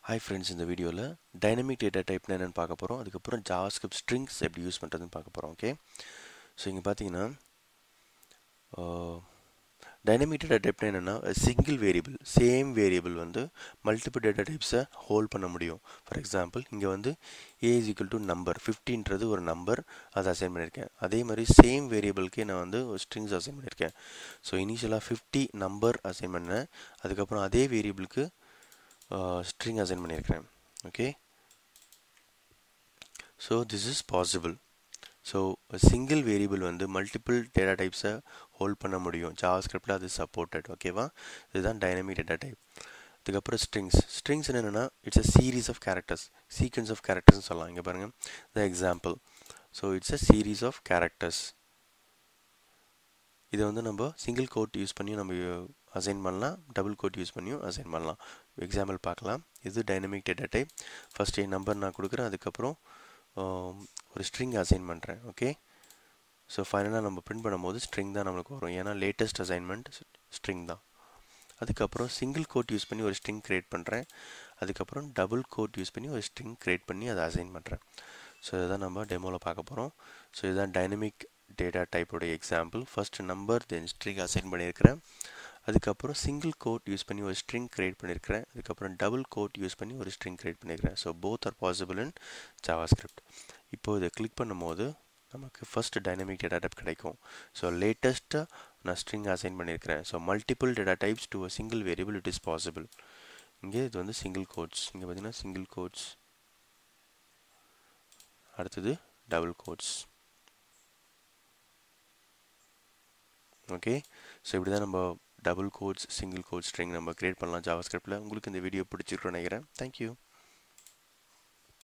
Hi friends, இந்த வீடியோவில் dynamic data டைப்னா என்னென்னு பார்க்க போகிறோம். அதுக்கப்புறம் ஜாவாஸ்கிரிப்ட் ஸ்ட்ரிங்ஸ் எப்படி யூஸ் பண்ணுறதுன்னு பார்க்க போகிறோம். ஓகே, ஸோ இங்கே பார்த்தீங்கன்னா டைனமிக் டேட்டா டைப்னா என்னென்னா சிங்கிள் வேரியபிள் சேம் வேரியபிள் வந்து மல்டிபிள் டேட்டா டைப்ஸை ஹோல்ட் பண்ண முடியும். ஃபார் எக்ஸாம்பிள் இங்கே வந்து ஏ இஸ் ஈக்குவல் டு நம்பர் 15ன்றது ஒரு நம்பர், அதை அசைன் பண்ணியிருக்கேன். அதே மாதிரி சேம் வேரியபிளுக்கே நான் வந்து ஒரு ஸ்ட்ரிங்ஸ் அசைன் பண்ணியிருக்கேன். ஸோ இனிஷியலாக 50 நம்பர் அசைன் பண்ணேன். அதுக்கப்புறம் அதே வேரியபிளுக்கு string assign பண்ணியிருக்கிறேன். Okay, so this is possible. So a single variable வந்து multiple data types ஹோல்ட் பண்ண முடியும். JavaScriptல அது சப்போர்ட்டட். ஓகேவா, இதுதான் டைனமிக் டேட்டா டைப். அதுக்கப்புறம் ஸ்ட்ரிங்ஸ் என்னென்னா it's a series of characters, sequence of characters சொல்லலாம். இங்கே பாருங்கள் the example. So it's a series of characters. இதை வந்து நம்ம சிங்கிள் கோட் யூஸ் பண்ணி நம்ம அசைன் பண்ணலாம், டபுள் கோட் யூஸ் பண்ணியும் அசைன் பண்ணலாம். எக்ஸாம்பிள் பார்க்கலாம். இது டைனமிக் டேட்டா டைப். ஃபஸ்ட்டு என் நம்பர் நான் கொடுக்குறேன், அதுக்கப்புறம் ஒரு ஸ்ட்ரிங் அசைன் பண்ணுறேன். ஓகே, ஸோ ஃபைனலாக நம்ம பிரிண்ட் பண்ணும்போது ஸ்ட்ரிங் தான் நம்மளுக்கு வரும், ஏன்னா லேட்டஸ்ட் அசைன்மெண்ட் ஸ்ட்ரிங் தான். அதுக்கப்புறம் சிங்கிள் கோட் யூஸ் பண்ணி ஒரு ஸ்ட்ரிங் க்ரியேட் பண்ணுறேன், அதுக்கப்புறம் டபுள் கோட் யூஸ் பண்ணி ஒரு ஸ்ட்ரிங் க்ரியேட் பண்ணி அதை அசைன் பண்ணுறேன். ஸோ இதுதான் நம்ம டெமோவில் பார்க்க போகிறோம். ஸோ இதுதான் டைனமிக் டேட்டா டைப்போடைய example. First number then string assign பண்ணியிருக்கிறேன், அதுக்கப்புறம் சிங்கிள் கோட் யூஸ் பண்ணி ஒரு ஸ்ட்ரிங் க்ரியேட் பண்ணியிருக்கிறேன், அதுக்கப்புறம் டபுள் கோட் யூஸ் பண்ணி ஒரு ஸ்ட்ரிங் க்ரியேட் பண்ணியிருக்கிறேன். So both are possible in JavaScript. இப்போது இதை கிளிக் பண்ணும்போது நமக்கு ஃபர்ஸ்ட் டைனமிக் டேட்டா டைப் கிடைக்கும். ஸோ லேட்டஸ்ட்டாக நான் ஸ்ட்ரிங் அசைன் பண்ணியிருக்கிறேன். So multiple data types to a single variable it is possible. இங்கே இது வந்து சிங்கிள் கோட்ஸ், இங்கே பார்த்தீங்கன்னா சிங்கிள் கோட்ஸ், அடுத்தது டபுள் கோட்ஸ். ஓகே, ஸோ இப்படி தான் நம்ம double quotes, single quote string நம்ம கிரியேட் பண்ணலாம் ஜாவாஸ்கிரிப்டில். உங்களுக்கு இந்த வீடியோ பிடிச்சிருக்குன்னு நினைக்கிறேன். தேங்க்யூ.